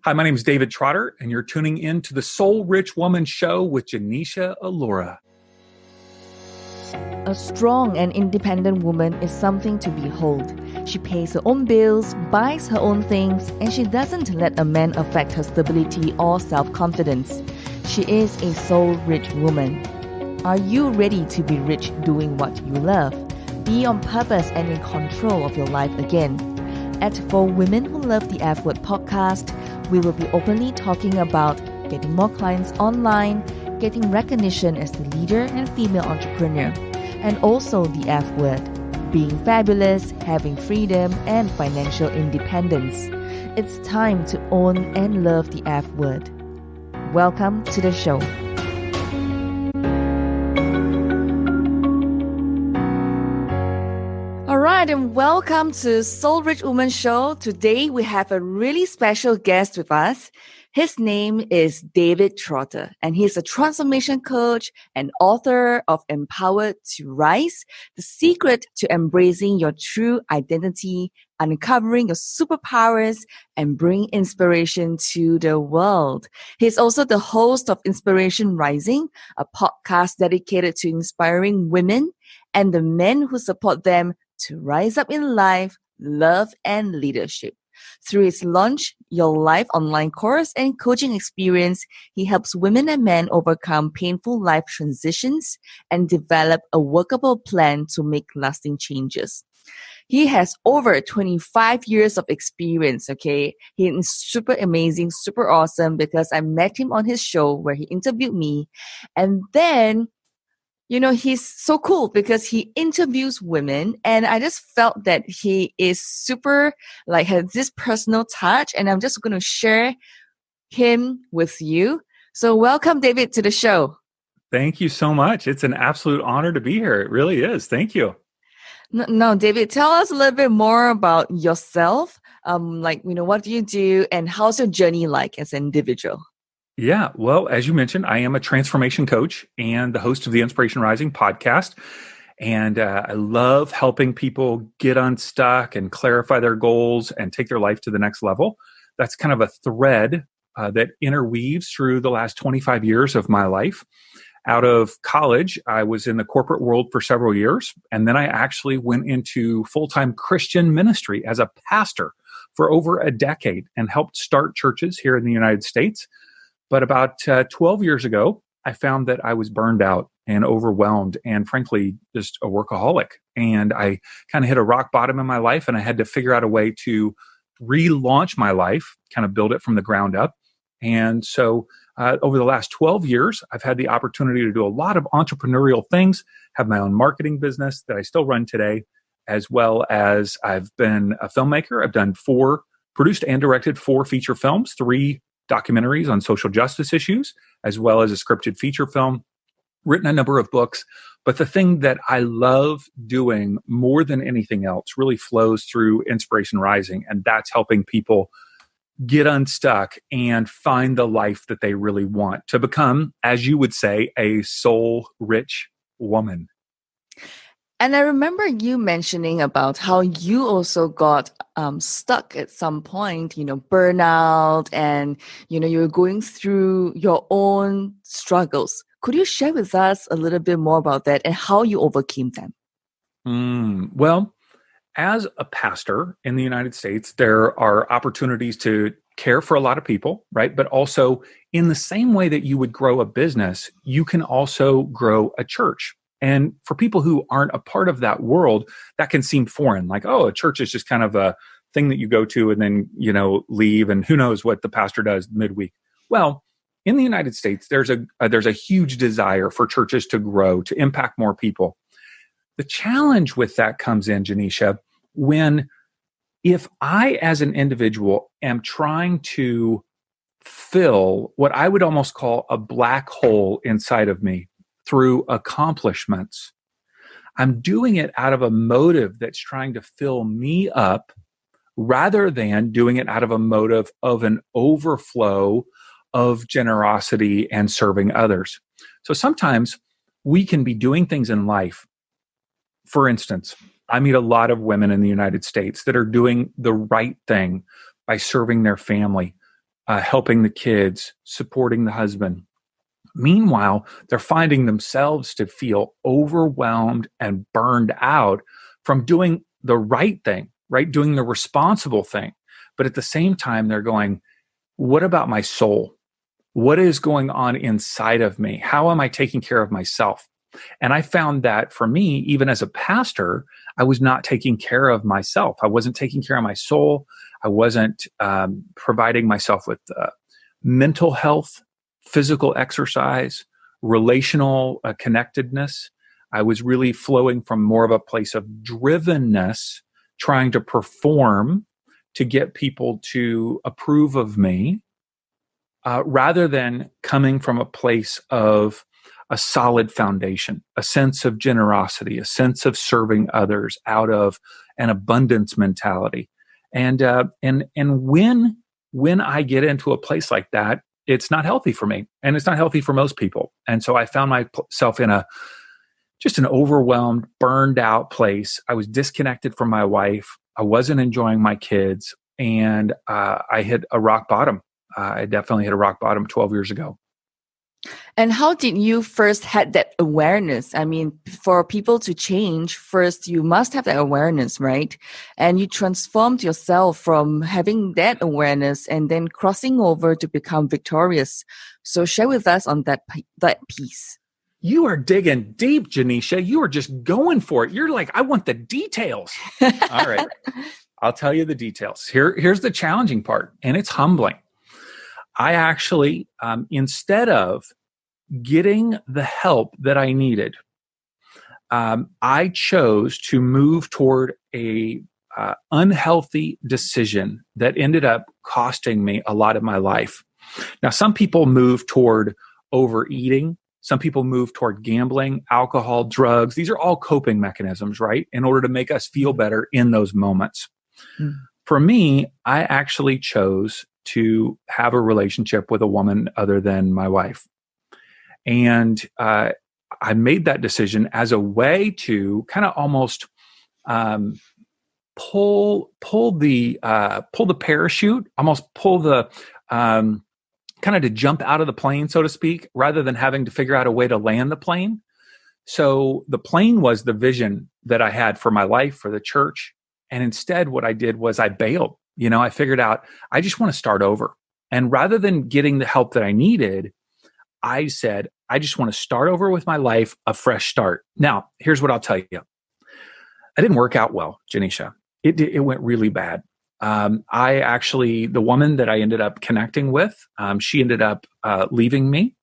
Hi, my name is David Trotter, and you're tuning in to the Soul Rich Woman Show with Janisha Alora. A strong and independent woman is something to behold. She pays her own bills, buys her own things, and she doesn't let a man affect her stability or self-confidence. She is a soul-rich woman. Are you ready to be rich doing what you love? Be on purpose and in control of your life again. At For Women Who Love the F Word podcast, we will be openly talking about getting more clients online, getting recognition as the leader and female entrepreneur, and also the F word, being fabulous, having freedom, and financial independence. It's time to own and love the F word. Welcome to the show. All right, and welcome to Soul Rich Woman Show. Today we have a really special guest with us. His name is David Trotter, and he's a transformation coach and author of Empowered to Rise, The Secret to Embracing Your True Identity, Uncovering Your Superpowers, and Bring Inspiration to the World. He's also the host of Inspiration Rising, a podcast dedicated to inspiring women and the men who support them to rise up in life, love, and leadership. Through his Launch Your Life online course and coaching experience, he helps women and men overcome painful life transitions and develop a workable plan to make lasting changes. He has over 25 years of experience, okay? He is super amazing, super awesome because I met him on his show where he interviewed me. And then he's so cool because he interviews women, and I just felt that he is super, has this personal touch, and I'm just going to share him with you. So welcome, David, to the show. Thank you so much. It's an absolute honor to be here. It really is. Thank you. No, David, tell us a little bit more about yourself. What do you do, and how's your journey like as an individual? Yeah, well, as you mentioned, I am a transformation coach and the host of the Inspiration Rising podcast. And I love helping people get unstuck and clarify their goals and take their life to the next level. That's kind of a thread that interweaves through the last 25 years of my life. Out of college, I was in the corporate world for several years. And then I actually went into full-time Christian ministry as a pastor for over a decade and helped start churches here in the United States. But about 12 years ago, I found that I was burned out and overwhelmed and frankly, just a workaholic. And I kind of hit a rock bottom in my life, and I had to figure out a way to relaunch my life, kind of build it from the ground up. And so over the last 12 years, I've had the opportunity to do a lot of entrepreneurial things, have my own marketing business that I still run today, as well as I've been a filmmaker. I've produced and directed 4 feature films, 3 documentaries on social justice issues, as well as a scripted feature film, written a number of books. But the thing that I love doing more than anything else really flows through Inspiration Rising, and that's helping people get unstuck and find the life that they really want to become, as you would say, a soul-rich woman. And I remember you mentioning about how you also got stuck at some point, burnout, and, you were going through your own struggles. Could you share with us a little bit more about that and how you overcame them? Well, as a pastor in the United States, there are opportunities to care for a lot of people, right? But also in the same way that you would grow a business, you can also grow a church. And for people who aren't a part of that world, that can seem foreign. Like, oh, a church is just kind of a thing that you go to and then, leave, and who knows what the pastor does midweek. Well, in the United States, there's a huge desire for churches to grow, to impact more people. The challenge with that comes in, Janisha, if I, as an individual, am trying to fill what I would almost call a black hole inside of me through accomplishments, I'm doing it out of a motive that's trying to fill me up rather than doing it out of a motive of an overflow of generosity and serving others. So sometimes we can be doing things in life. For instance, I meet a lot of women in the United States that are doing the right thing by serving their family, helping the kids, supporting the husband. Meanwhile, they're finding themselves to feel overwhelmed and burned out from doing the right thing, right? Doing the responsible thing. But at the same time, they're going, what about my soul? What is going on inside of me? How am I taking care of myself? And I found that for me, even as a pastor, I was not taking care of myself. I wasn't taking care of my soul. I wasn't providing myself with mental health, physical exercise, relational connectedness. I was really flowing from more of a place of drivenness, trying to perform to get people to approve of me, rather than coming from a place of a solid foundation, a sense of generosity, a sense of serving others out of an abundance mentality. And when I get into a place like that, it's not healthy for me, and it's not healthy for most people. And so I found myself in just an overwhelmed, burned out place. I was disconnected from my wife. I wasn't enjoying my kids, and I hit a rock bottom. I definitely hit a rock bottom 12 years ago. And how did you first had that awareness? I mean, for people to change, first you must have that awareness, right? And you transformed yourself from having that awareness and then crossing over to become victorious. So share with us on that piece. You are digging deep, Janisha. You are just going for it. You're like, I want the details. All right. I'll tell you the details. Here's the challenging part, and it's humbling. I actually, instead of getting the help that I needed, I chose to move toward a unhealthy decision that ended up costing me a lot of my life. Now, some people move toward overeating. Some people move toward gambling, alcohol, drugs. These are all coping mechanisms, right? In order to make us feel better in those moments. Mm. For me, I actually chose to have a relationship with a woman other than my wife. And I made that decision as a way to kind of almost pull the parachute, almost pull the kind of to jump out of the plane, so to speak, rather than having to figure out a way to land the plane. So the plane was the vision that I had for my life, for the church. And instead, what I did was I bailed. I figured out, I just want to start over. And rather than getting the help that I needed, I said, I just want to start over with my life, a fresh start. Now, here's what I'll tell you. I didn't work out well, Janisha. It went really bad. The woman that I ended up connecting with, she ended up leaving me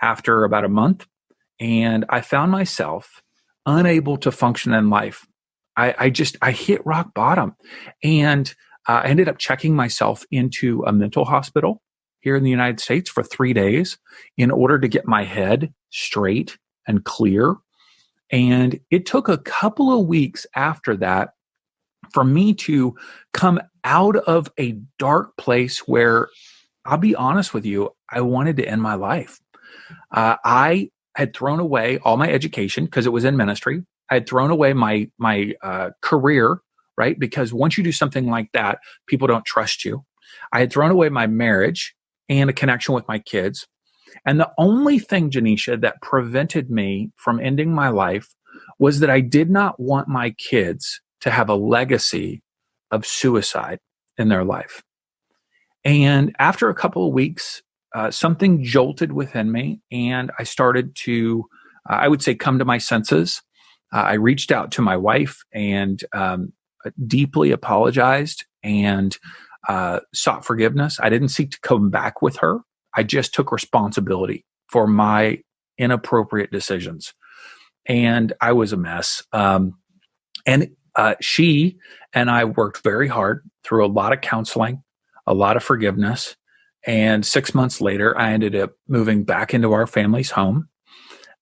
after about a month. And I found myself unable to function in life. I hit rock bottom. And I ended up checking myself into a mental hospital here in the United States for 3 days in order to get my head straight and clear. And it took a couple of weeks after that for me to come out of a dark place where, I'll be honest with you, I wanted to end my life. I had thrown away all my education because it was in ministry. I had thrown away my career, right? Because once you do something like that, people don't trust you. I had thrown away my marriage and a connection with my kids. And the only thing, Janisha, that prevented me from ending my life was that I did not want my kids to have a legacy of suicide in their life. And after a couple of weeks, something jolted within me, and I started to, I would say, come to my senses. I reached out to my wife and deeply apologized and sought forgiveness. I didn't seek to come back with her. I just took responsibility for my inappropriate decisions. And I was a mess. She and I worked very hard through a lot of counseling, a lot of forgiveness. And 6 months later, I ended up moving back into our family's home.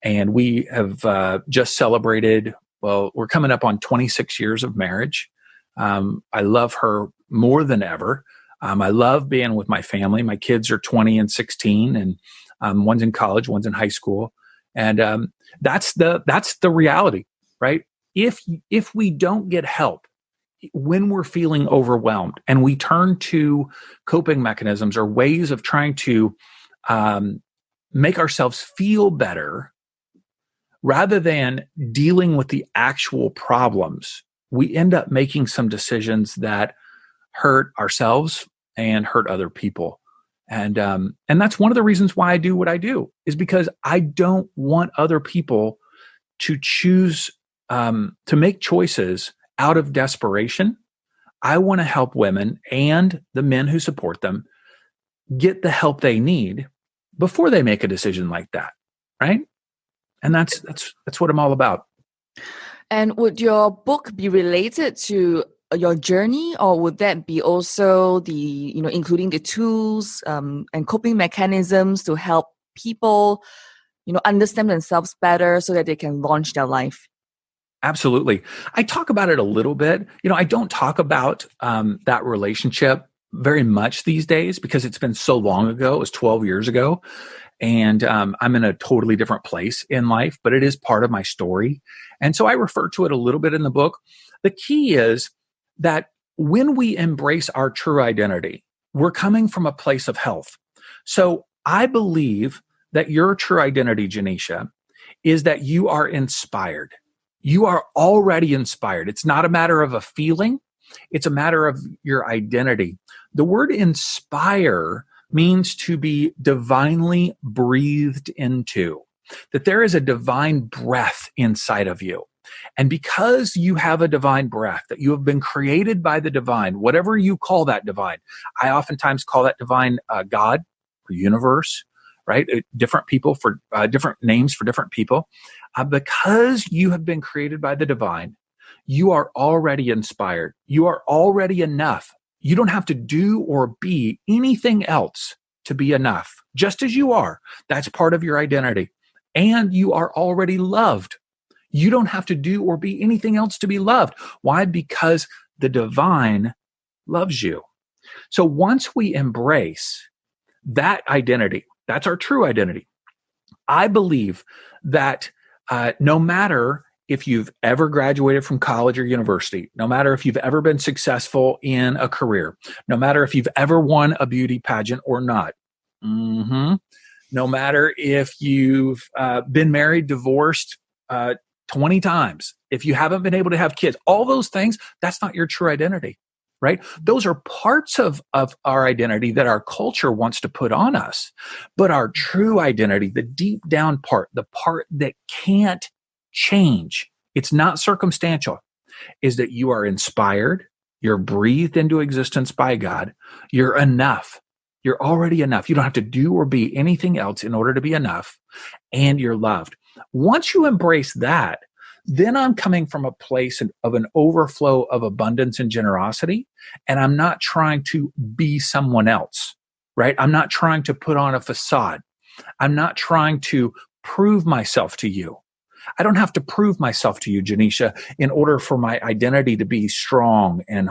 And we have just celebrated, well, we're coming up on 26 years of marriage. I love her more than ever. I love being with my family. My kids are 20 and 16, and one's in college, one's in high school. And that's the reality, right? If we don't get help when we're feeling overwhelmed and we turn to coping mechanisms or ways of trying to make ourselves feel better rather than dealing with the actual problems, we end up making some decisions that hurt ourselves and hurt other people. And that's one of the reasons why I do what I do, is because I don't want other people to choose to make choices out of desperation. I want to help women and the men who support them get the help they need before they make a decision like that, right? And that's what I'm all about. And would your book be related to your journey, or would that be also including the tools and coping mechanisms to help people, understand themselves better so that they can launch their life? Absolutely. I talk about it a little bit. I don't talk about that relationship very much these days because it's been so long ago. It was 12 years ago. And I'm in a totally different place in life, but it is part of my story. And so I refer to it a little bit in the book. The key is that when we embrace our true identity, we're coming from a place of health. So I believe that your true identity, Janisha, is that you are inspired. You are already inspired. It's not a matter of a feeling. It's a matter of your identity. The word inspire means to be divinely breathed into, that there is a divine breath inside of you. And because you have a divine breath, that you have been created by the divine, whatever you call that divine, I oftentimes call that divine God or universe, right? Different people for different names for different people. Because you have been created by the divine, you are already inspired. You are already enough. You don't have to do or be anything else to be enough. Just as you are, that's part of your identity. And you are already loved. You don't have to do or be anything else to be loved. Why? Because the divine loves you. So once we embrace that identity, that's our true identity. I believe that no matter if you've ever graduated from college or university, no matter if you've ever been successful in a career, no matter if you've ever won a beauty pageant or not, no matter if you've been married, divorced 20 times, if you haven't been able to have kids, all those things, that's not your true identity, right? Those are parts of our identity that our culture wants to put on us. But our true identity, the deep down part, the part that can't change, it's not circumstantial, is that you are inspired, you're breathed into existence by God, you're enough. You're already enough. You don't have to do or be anything else in order to be enough, and you're loved. Once you embrace that, then I'm coming from a place of an overflow of abundance and generosity, and I'm not trying to be someone else, right? I'm not trying to put on a facade. I'm not trying to prove myself to you. I don't have to prove myself to you, Janisha, in order for my identity to be strong and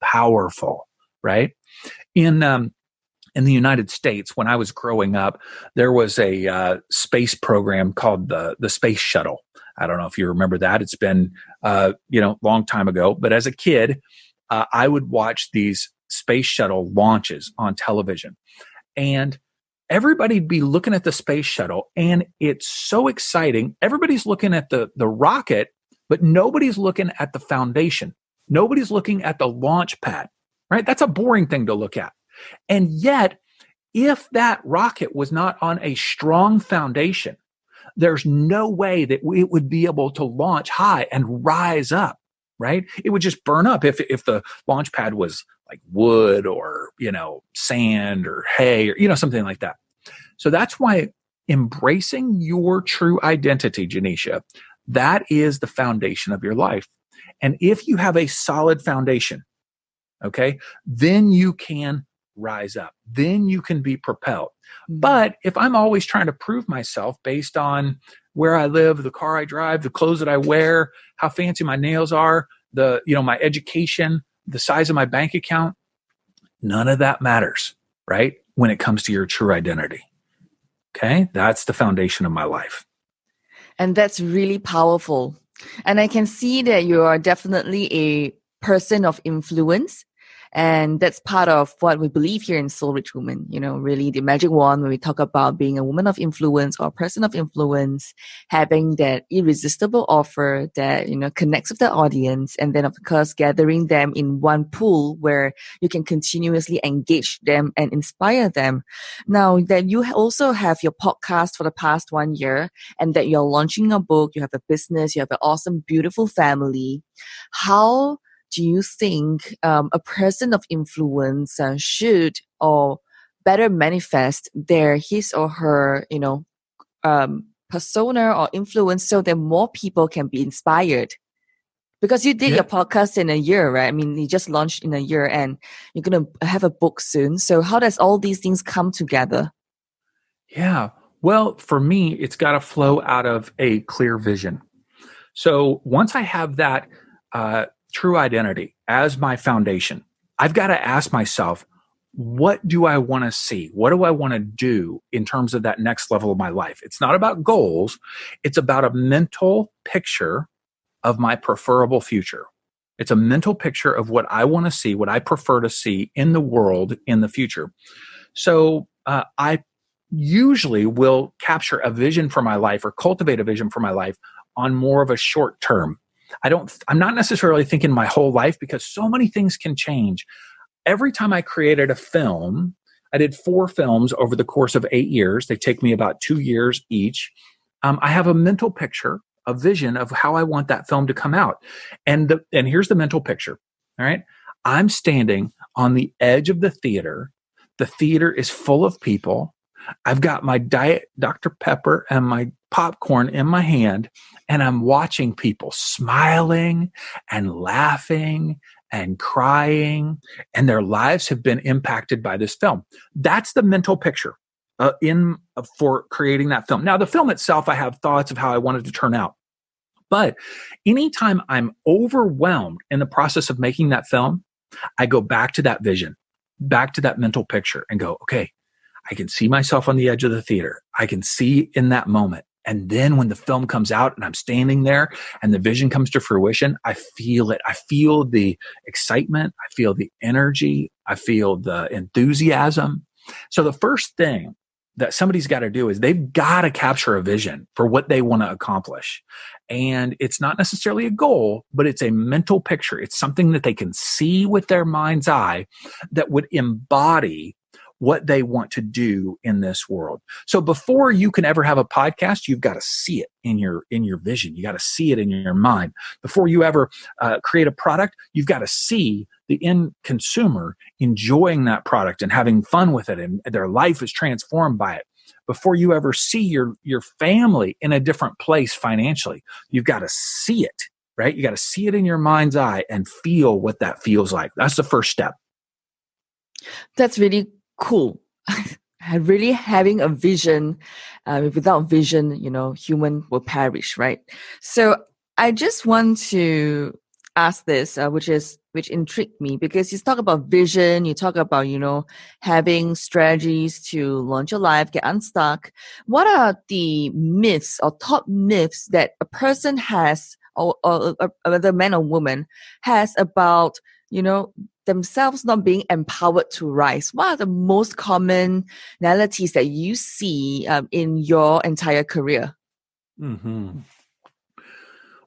powerful, right? In the United States, when I was growing up, there was a space program called the Space Shuttle. I don't know if you remember that. It's been long time ago. But as a kid, I would watch these space shuttle launches on television, and everybody'd be looking at the space shuttle, and it's so exciting. Everybody's looking at the rocket, but nobody's looking at the foundation. Nobody's looking at the launch pad, right? That's a boring thing to look at. And yet, if that rocket was not on a strong foundation, there's no way that it would be able to launch high and rise up, right? It would just burn up if the launch pad was like wood or, sand or hay or, something like that. So that's why embracing your true identity, Janisha, that is the foundation of your life. And if you have a solid foundation, okay, then you can rise up. Then you can be propelled. But if I'm always trying to prove myself based on where I live, the car I drive, the clothes that I wear, how fancy my nails are, my education, the size of my bank account, none of that matters, right? When it comes to your true identity. Okay? That's the foundation of my life. And that's really powerful. And I can see that you are definitely a person of influence. And that's part of what we believe here in Soul Rich Woman, really the magic wand when we talk about being a woman of influence or a person of influence, having that irresistible offer that, connects with the audience. And then, of course, gathering them in one pool where you can continuously engage them and inspire them. Now that you also have your podcast for the past 1 year and that you're launching a book, you have a business, you have an awesome, beautiful family, how do you think a person of influence should or better manifest his or her persona or influence so that more people can be inspired? Because you did your podcast in a year, right? I mean, you just launched in a year and you're going to have a book soon. So how does all these things come together? Yeah. Well, for me, it's got to flow out of a clear vision. So once I have that true identity as my foundation, I've got to ask myself, what do I want to see? What do I want to do in terms of that next level of my life? It's not about goals. It's about a mental picture of my preferable future. It's a mental picture of what I want to see, what I prefer to see in the world in the future. So I usually will capture a vision for my life or cultivate a vision for my life on more of a short term. I'm not necessarily thinking my whole life because so many things can change. Every time I created a film, I did 4 films over the course of 8 years. They take me about 2 years each. I have a mental picture, a vision of how I want that film to come out. And here's the mental picture. All right. I'm standing on the edge of the theater. The theater is full of people. I've got my Diet Dr. Pepper and my popcorn in my hand, and I'm watching people smiling and laughing and crying, and their lives have been impacted by this film. That's the mental picture for creating that film. Now, the film itself, I have thoughts of how I want it to turn out. But anytime I'm overwhelmed in the process of making that film, I go back to that vision, back to that mental picture and go, okay, I can see myself on the edge of the theater. I can see in that moment. And then when the film comes out and I'm standing there and the vision comes to fruition, I feel it. I feel the excitement. I feel the energy. I feel the enthusiasm. So the first thing that somebody's got to do is they've got to capture a vision for what they want to accomplish. And it's not necessarily a goal, but it's a mental picture. It's something that they can see with their mind's eye that would embody what they want to do in this world. So before you can ever have a podcast, you've got to see it in your vision. You got to see it in your mind. Before you ever create a product, you've got to see the end consumer enjoying that product and having fun with it, and their life is transformed by it. Before you ever see your family in a different place financially, you've got to see it, right? You got to see it in your mind's eye and feel what that feels like. That's the first step. That's really cool. Really having a vision. Without vision, human will perish, right? So I just want to ask this, which intrigued me, because you talk about vision, you talk about, having strategies to launch your life, get unstuck. What are the myths or top myths that a person has, or whether man or woman has about, themselves not being empowered to rise? What are the most commonalities that you see in your entire career? Mm-hmm.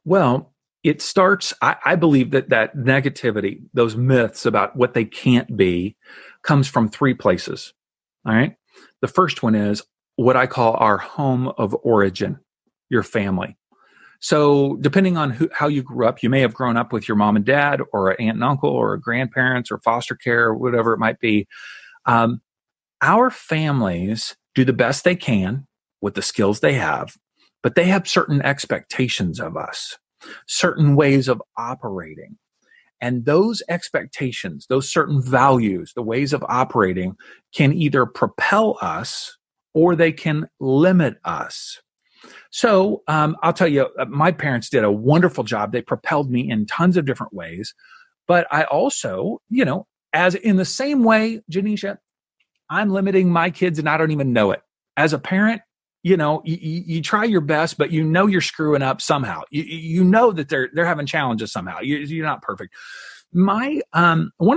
Well, it starts, I believe that negativity, those myths about what they can't be, comes from 3 places. All right. The first one is what I call our home of origin, your family. So depending on how you grew up, you may have grown up with your mom and dad or an aunt and uncle or grandparents or foster care or whatever it might be. Our families do the best they can with the skills they have, but they have certain expectations of us, certain ways of operating. And those expectations, those certain values, the ways of operating can either propel us or they can limit us. So I'll tell you, my parents did a wonderful job. They propelled me in tons of different ways. But I also, as in the same way, Janisha, I'm limiting my kids and I don't even know it. As a parent, you try your best, but you're screwing up somehow. You know that they're having challenges somehow. You're not perfect. One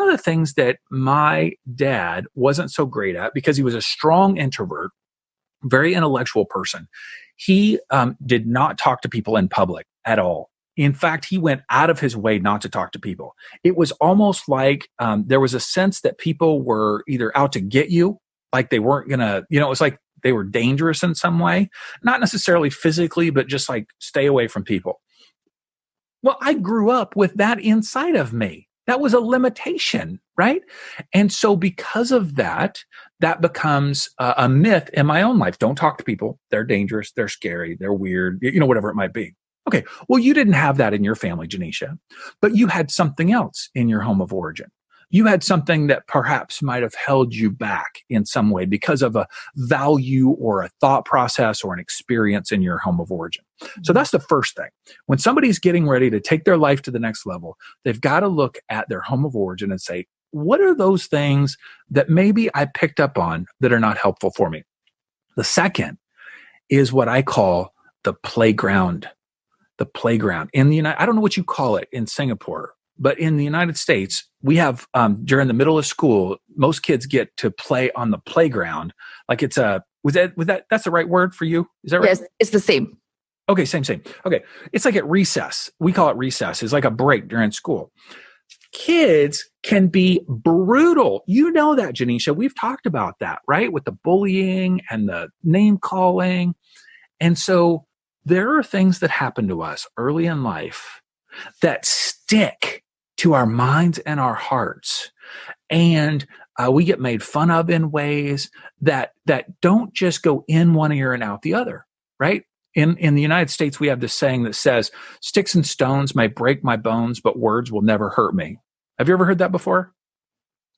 of the things that my dad wasn't so great at, because he was a strong introvert, very intellectual person, he did not talk to people in public at all. In fact, he went out of his way not to talk to people. It was almost like there was a sense that people were either out to get you, like they weren't gonna, it was like they were dangerous in some way, not necessarily physically, but just like stay away from people. Well, I grew up with that inside of me. That was a limitation, right? And so because of that, that becomes a myth in my own life. Don't talk to people. They're dangerous. They're scary. They're weird, whatever it might be. Okay. Well, you didn't have that in your family, Janisha, but you had something else in your home of origin. You had something that perhaps might have held you back in some way because of a value or a thought process or an experience in your home of origin. So that's the first thing. When somebody's getting ready to take their life to the next level, they've got to look at their home of origin and say, what are those things that maybe I picked up on that are not helpful for me? The second is what I call the playground. The playground. I don't know what you call it in Singapore, but in the United States, we have, during the middle of school, most kids get to play on the playground. Like that's the right word for you? Is that right? Yes, it's the same. Okay, same. Okay. It's like at recess. We call it recess. It's like a break during school. Kids can be brutal. You know that, Janisha. We've talked about that, right? With the bullying and the name calling. And so there are things that happen to us early in life that stick to our minds and our hearts. And we get made fun of in ways that don't just go in one ear and out the other, right? In the United States, we have this saying that says, sticks and stones may break my bones, but words will never hurt me. Have you ever heard that before?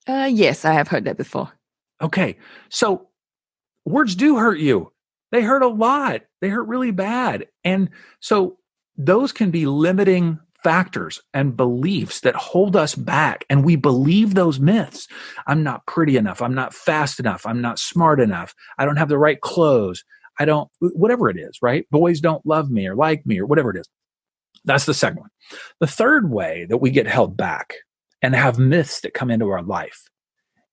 Yes, I have heard that before. Okay. So words do hurt you. They hurt a lot. They hurt really bad. And so those can be limiting factors and beliefs that hold us back. And we believe those myths. I'm not pretty enough. I'm not fast enough. I'm not smart enough. I don't have the right clothes. Whatever it is, right? Boys don't love me or like me or whatever it is. That's the second one. The third way that we get held back and have myths that come into our life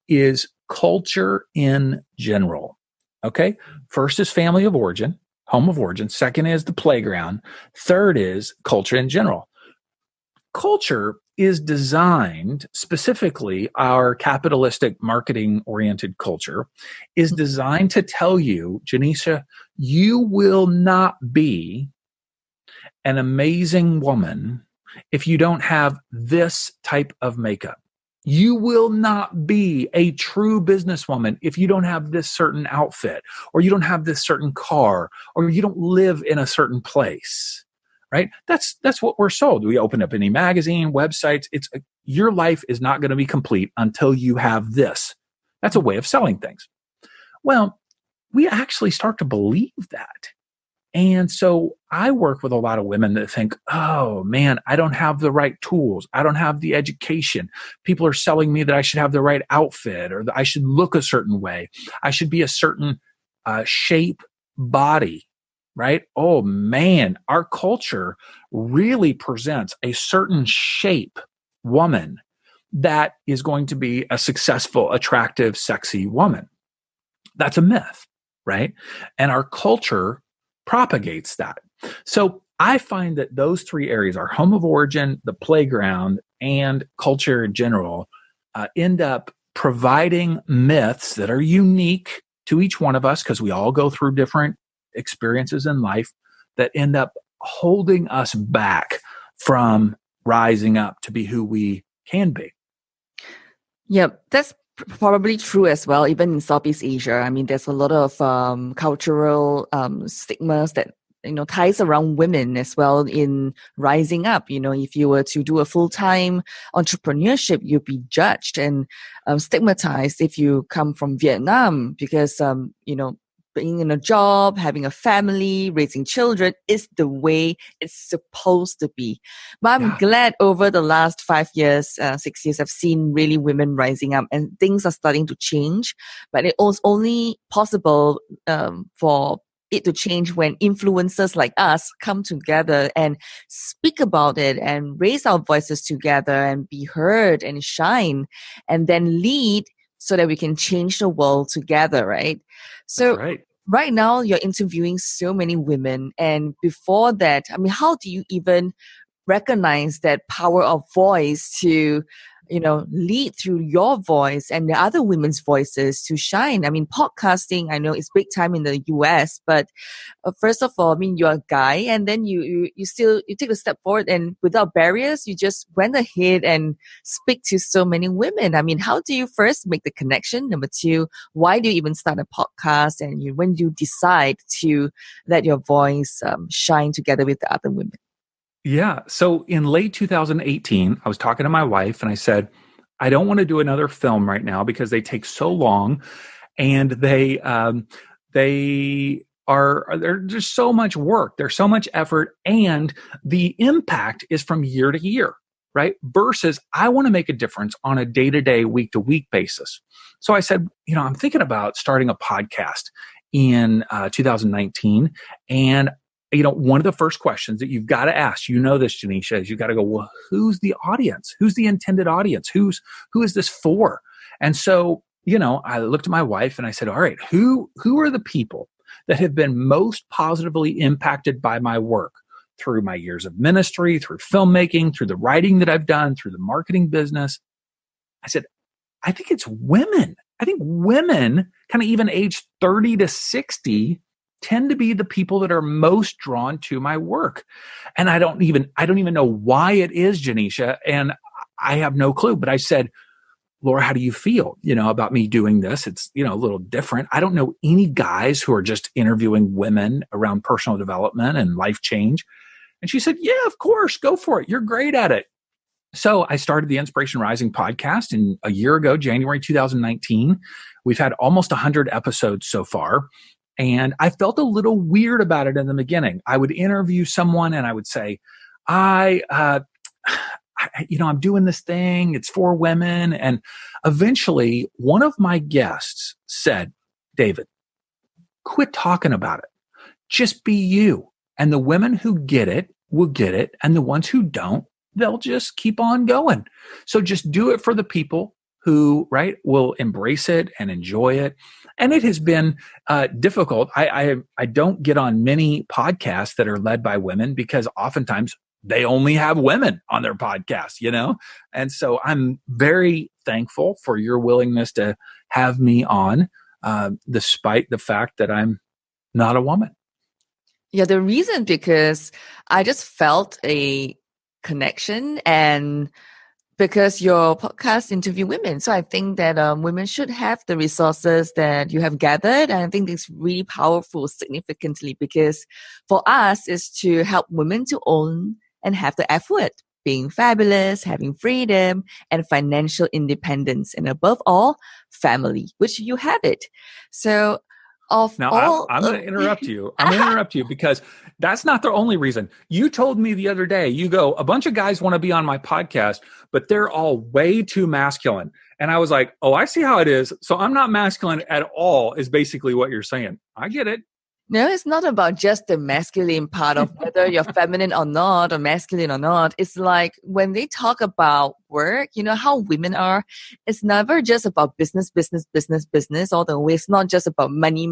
is culture in general. Okay. First is family of origin, home of origin. Second is the playground. Third is culture in general. Culture is designed, specifically our capitalistic marketing oriented culture is designed to tell you, Janisha, you will not be an amazing woman if you don't have this type of makeup. You will not be a true businesswoman if you don't have this certain outfit, or you don't have this certain car, or you don't live in a certain place, right? That's what we're sold. We open up any magazine, websites. Your life is not going to be complete until you have this. That's a way of selling things. Well, we actually start to believe that. And so I work with a lot of women that think, oh man, I don't have the right tools. I don't have the education. People are selling me that I should have the right outfit, or that I should look a certain way. I should be a certain shape, body, right? Oh man, our culture really presents a certain shape woman that is going to be a successful, attractive, sexy woman. That's a myth, right? And our culture propagates that. So I find that those three areas, our home of origin, the playground, and culture in general, end up providing myths that are unique to each one of us, because we all go through different experiences in life, that end up holding us back from rising up to be who we can be. Yep, that's probably true as well, even in Southeast Asia. I mean, there's a lot of cultural stigmas that ties around women as well in rising up. If you were to do a full-time entrepreneurship, you'd be judged and stigmatized if you come from Vietnam, because being in a job, having a family, raising children is the way it's supposed to be. But I'm glad over the last 5 years, 6 years, I've seen really women rising up and things are starting to change. But it was only possible for it to change when influencers like us come together and speak about it and raise our voices together and be heard and shine and then lead so that we can change the world together, right? That's So right. right now you're interviewing so many women. And before that, I mean, how do you even recognize that power of voice to lead through your voice and the other women's voices to shine? I mean, podcasting, I know it's big time in the US, but first of all, I mean, you're a guy, and then you take a step forward, and without barriers, you just went ahead and speak to so many women. I mean, how do you first make the connection? Number two, why do you even start a podcast? And when do you decide to let your voice shine together with the other women? Yeah. So in late 2018, I was talking to my wife and I said, I don't want to do another film right now because they take so long, and they're just so much work. There's so much effort, and the impact is from year to year, right? Versus I want to make a difference on a day-to-day, week-to-week basis. So I said, I'm thinking about starting a podcast in 2019. And one of the first questions that you've got to ask, this, Janisha, is you got to go, well, who's the audience? Who's the intended audience? Who is this for? And so, I looked at my wife and I said, all right, who are the people that have been most positively impacted by my work through my years of ministry, through filmmaking, through the writing that I've done, through the marketing business? I said, I think it's women. I think women kind of even age 30 to 60 tend to be the people that are most drawn to my work. And I don't even know why it is, Janisha, and I have no clue. But I said, Laura, how do you feel, about me doing this? It's, a little different. I don't know any guys who are just interviewing women around personal development and life change. And she said, yeah, of course, go for it. You're great at it. So I started the Inspiration Rising podcast a year ago, January 2019. We've had almost 100 episodes so far. And I felt a little weird about it in the beginning. I would interview someone and I would say, I'm doing this thing. It's for women. And eventually one of my guests said, David, quit talking about it. Just be you. And the women who get it will get it. And the ones who don't, they'll just keep on going. So just do it for the people who, right, will embrace it and enjoy it. And it has been difficult. I don't get on many podcasts that are led by women because oftentimes they only have women on their podcast, And so I'm very thankful for your willingness to have me on, despite the fact that I'm not a woman. Yeah, the reason because I just felt a connection, and because your podcast interview women. So I think that women should have the resources that you have gathered. And I think it's really powerful significantly because for us is to help women to own and have the F word, being fabulous, having freedom and financial independence. And above all, family, which you have it. So I'm going to interrupt you. I'm going to interrupt you because that's not the only reason. You told me the other day, a bunch of guys want to be on my podcast, but they're all way too masculine. And I was like, oh, I see how it is. So I'm not masculine at all is basically what you're saying. I get it. No, it's not about just the masculine part of whether you're feminine or not, or masculine or not. It's like when they talk about work, how women are, it's never just about business all the way. It's not just about money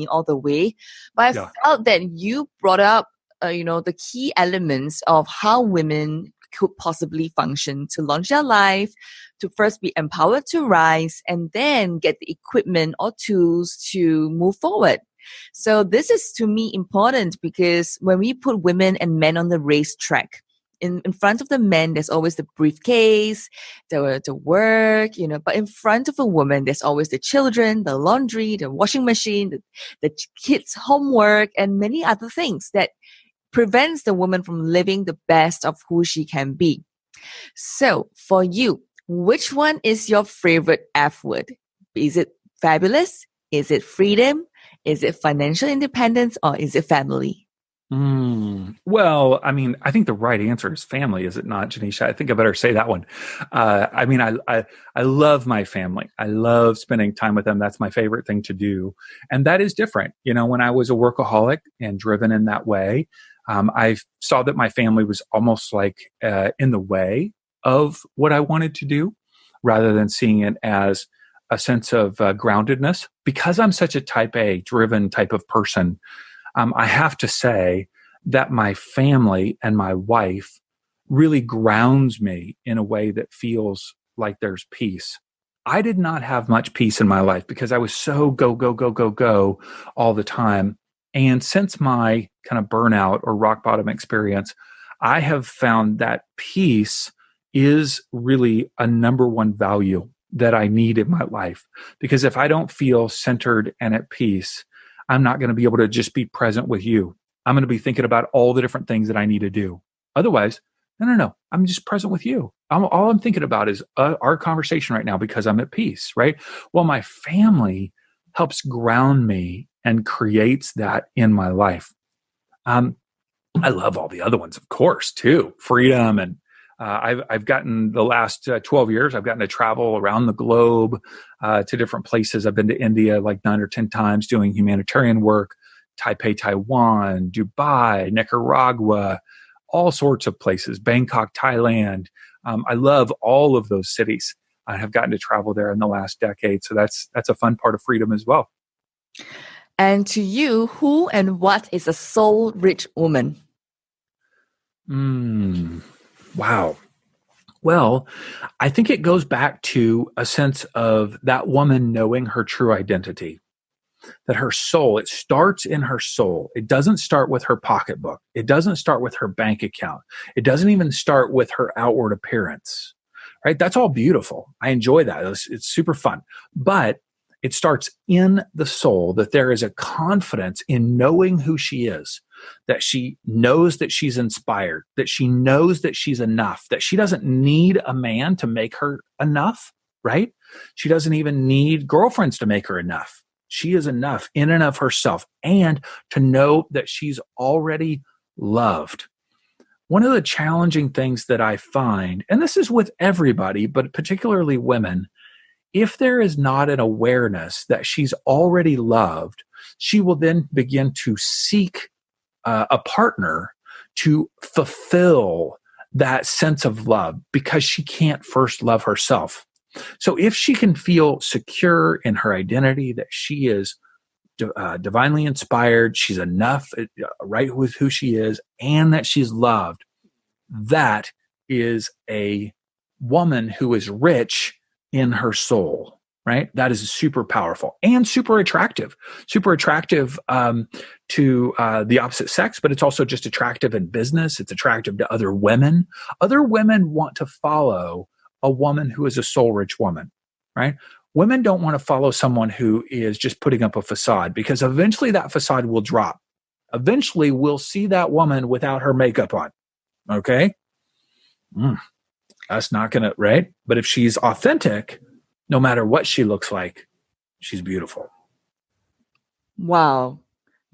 all the way. But I felt that you brought up, the key elements of how women could possibly function to launch their life, to first be empowered to rise, and then get the equipment or tools to move forward. So this is to me important because when we put women and men on the racetrack, in front of the men, there's always the briefcase, the work, but in front of a woman, there's always the children, the laundry, the washing machine, the kids' homework, and many other things that prevents the woman from living the best of who she can be. So for you, which one is your favorite F word? Is it fabulous? Is it freedom? Is it financial independence, or is it family? Well, I mean, I think the right answer is family, is it not, Janisha? I think I better say that one. I mean, I love my family. I love spending time with them. That's my favorite thing to do. And that is different. You know, when I was a workaholic and driven in that way, I saw that my family was almost like in the way of what I wanted to do rather than seeing it as a sense of groundedness. Because I'm such a type A driven type of person, I have to say that my family and my wife really grounds me in a way that feels like there's peace. I did not have much peace in my life because I was so go, go, go, go, go all the time. And since my kind of burnout or rock bottom experience, I have found that peace is really a number one value that I need in my life. Because if I don't feel centered and at peace, I'm not going to be able to just be present with you. I'm going to be thinking about all the different things that I need to do. Otherwise, no. I'm just present with you. All I'm thinking about is our conversation right now because I'm at peace, right? Well, my family helps ground me and creates that in my life. I love all the other ones, of course, too. Freedom and I've gotten the last 12 years, I've gotten to travel around the globe to different places. I've been to India like 9 or 10 times doing humanitarian work, Taipei, Taiwan, Dubai, Nicaragua, all sorts of places, Bangkok, Thailand. I love all of those cities. I have gotten to travel there in the last decade. So that's a fun part of freedom as well. And to you, who and what is a soul-rich woman? Wow. Well, I think it goes back to a sense of that woman knowing her true identity, that her soul, it starts in her soul. It doesn't start with her pocketbook. It doesn't start with her bank account. It doesn't even start with her outward appearance, right? That's all beautiful. I enjoy that. It's super fun. But it starts in the soul, that there is a confidence in knowing who she is, that she knows that she's inspired, that she knows that she's enough, that she doesn't need a man to make her enough, right? She doesn't even need girlfriends to make her enough. She is enough in and of herself, and to know that she's already loved. One of the challenging things that I find, and this is with everybody, but particularly women, if there is not an awareness that she's already loved, she will then begin to seek a partner to fulfill that sense of love because she can't first love herself. So if she can feel secure in her identity, that she is divinely inspired, she's enough, right with who she is, and that she's loved, that is a woman who is rich in her soul, right? That is super powerful and super attractive to the opposite sex, but it's also just attractive in business. It's attractive to other women. Other women want to follow a woman who is a soul-rich woman, right? Women don't want to follow someone who is just putting up a facade, because eventually that facade will drop. Eventually we'll see that woman without her makeup on, okay? That's not going to, right? But if she's authentic, no matter what she looks like, she's beautiful. Wow.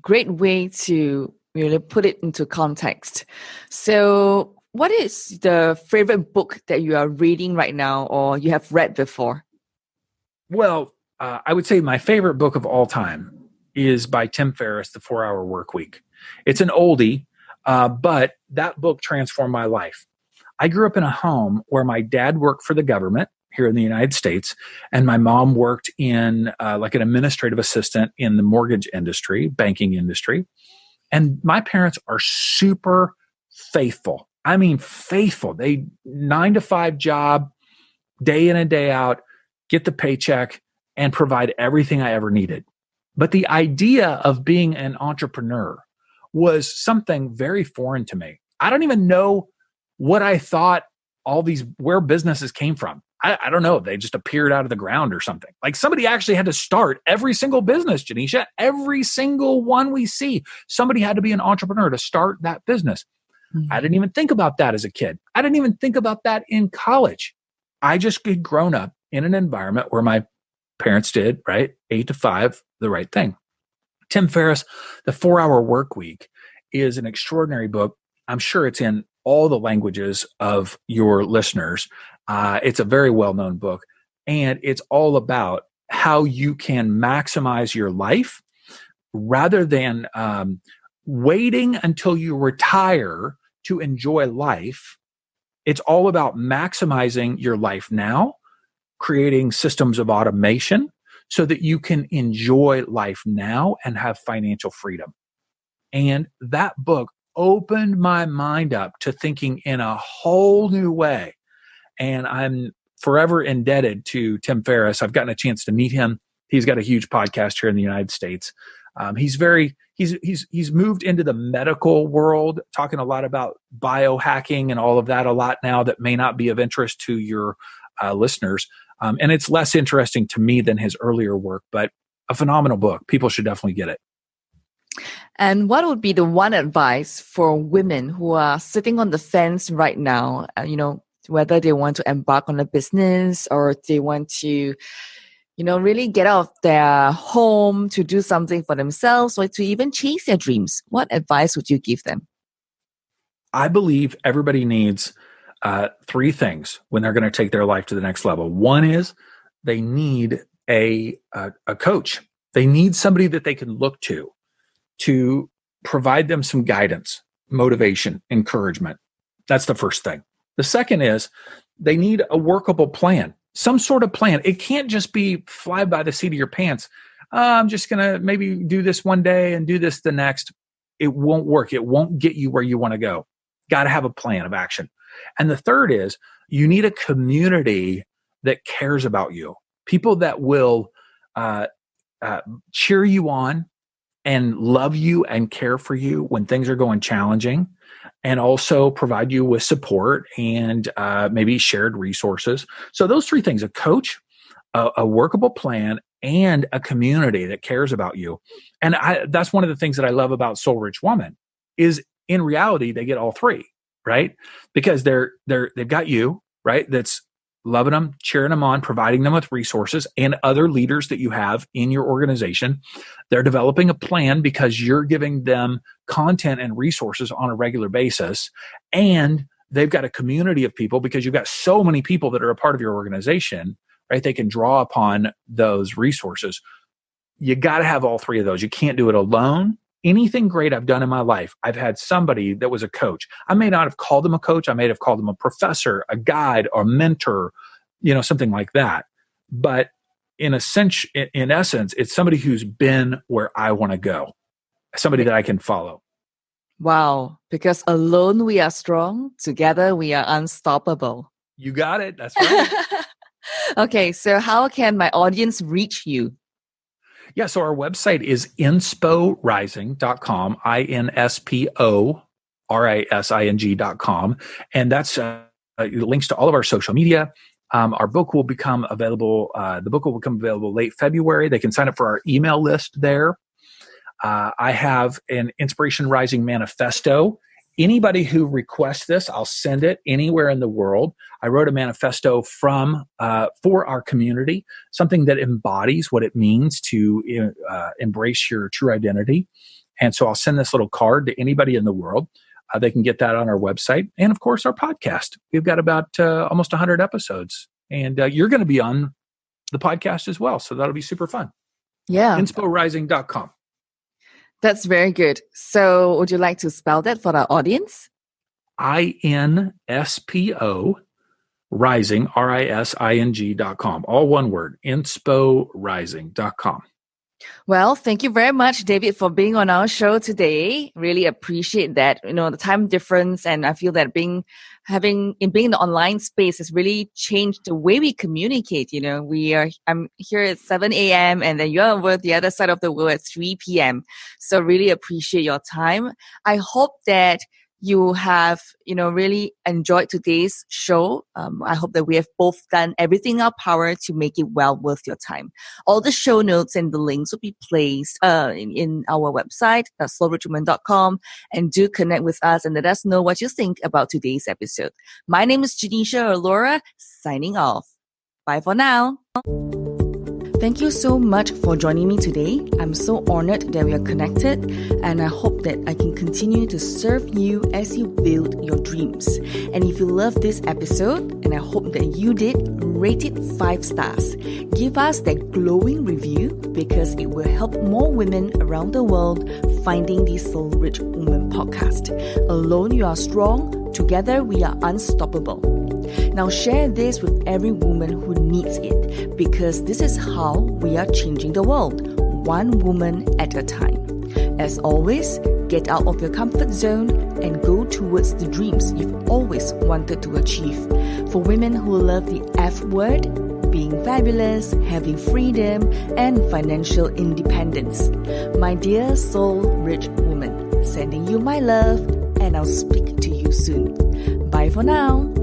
Great way to really put it into context. So what is the favorite book that you are reading right now or you have read before? Well, I would say my favorite book of all time is by Tim Ferriss, The 4-Hour Workweek. It's an oldie, but that book transformed my life. I grew up in a home where my dad worked for the government here in the United States, and my mom worked in like an administrative assistant in the mortgage industry, banking industry. And my parents are super faithful. I mean, faithful. They 9-to-5 job, day in and day out, get the paycheck, and provide everything I ever needed. But the idea of being an entrepreneur was something very foreign to me. I don't even know what I thought where businesses came from. I don't know. They just appeared out of the ground or something. Like somebody actually had to start every single business, Janisha. Every single one we see, somebody had to be an entrepreneur to start that business. Mm-hmm. I didn't even think about that as a kid. I didn't even think about that in college. I just had grown up in an environment where my parents did, right? 8 to 5, the right thing. Tim Ferriss, The 4-Hour Workweek, is an extraordinary book. I'm sure it's in all the languages of your listeners. It's a very well-known book, and it's all about how you can maximize your life rather than waiting until you retire to enjoy life. It's all about maximizing your life now, creating systems of automation so that you can enjoy life now and have financial freedom. And that book opened my mind up to thinking in a whole new way. And I'm forever indebted to Tim Ferriss. I've gotten a chance to meet him. He's got a huge podcast here in the United States. He's moved into the medical world, talking a lot about biohacking and all of that a lot now that may not be of interest to your listeners. And it's less interesting to me than his earlier work, but a phenomenal book. People should definitely get it. And what would be the one advice for women who are sitting on the fence right now, whether they want to embark on a business or they want to, really get out of their home to do something for themselves or to even chase their dreams? What advice would you give them? I believe everybody needs three things when they're going to take their life to the next level. One is they need a coach. They need somebody that they can look to provide them some guidance, motivation, encouragement. That's the first thing. The second is they need a workable plan, some sort of plan. It can't just be fly by the seat of your pants. I'm just going to maybe do this one day and do this the next. It won't work. It won't get you where you want to go. Got to have a plan of action. And the third is you need a community that cares about you, people that will cheer you on and love you and care for you when things are going challenging, and also provide you with support and maybe shared resources. So those three things: a coach, a workable plan, and a community that cares about you. And that's one of the things that I love about Soul Rich Woman is in reality, they get all three, right? Because they've got you, right? That's loving them, cheering them on, providing them with resources and other leaders that you have in your organization. They're developing a plan because you're giving them content and resources on a regular basis. And they've got a community of people because you've got so many people that are a part of your organization, right? They can draw upon those resources. You got to have all three of those. You can't do it alone. Anything great I've done in my life, I've had somebody that was a coach. I may not have called them a coach. I may have called them a professor, a guide, or a mentor, something like that. But in essence, it's somebody who's been where I want to go, somebody that I can follow. Wow. Because alone we are strong. Together we are unstoppable. You got it. That's right. Okay. So how can my audience reach you? Yeah, so our website is insporising.com, INSPORISING.com. And that's links to all of our social media. Our book will become available. The book will become available late February. They can sign up for our email list there. I have an Inspiration Rising manifesto. Anybody who requests this, I'll send it anywhere in the world. I wrote a manifesto for our community, something that embodies what it means to embrace your true identity. And so I'll send this little card to anybody in the world. They can get that on our website. And of course, our podcast. We've got about almost 100 episodes. And you're going to be on the podcast as well. So that'll be super fun. Yeah. Insporising.com. That's very good. So would you like to spell that for our audience? INSPO Rising, RISING.com. All one word, insporising.com. Well, thank you very much, David, for being on our show today. Really appreciate that. The time difference, and I feel that being in the online space has really changed the way we communicate. I'm here at 7 a.m. and then you're over the other side of the world at 3 p.m. So really appreciate your time. I hope that you have, really enjoyed today's show. I hope that we have both done everything in our power to make it well worth your time. All the show notes and the links will be placed in our website, soulrichwoman.com, and do connect with us and let us know what you think about today's episode. My name is Janisha or Laura, signing off. Bye for now. Thank you so much for joining me today. I'm so honored that we are connected, and I hope that I can continue to serve you as you build your dreams. And if you love this episode, and I hope that you did, rate it 5 stars. Give us that glowing review because it will help more women around the world finding the Soul Rich Woman podcast. Alone you are strong, together we are unstoppable. Now share this with every woman who needs it because this is how we are changing the world, one woman at a time. As always, get out of your comfort zone and go towards the dreams you've always wanted to achieve. For women who love the F word, being fabulous, having freedom, and financial independence. My dear soul rich woman, sending you my love, and I'll speak to you soon. Bye for now.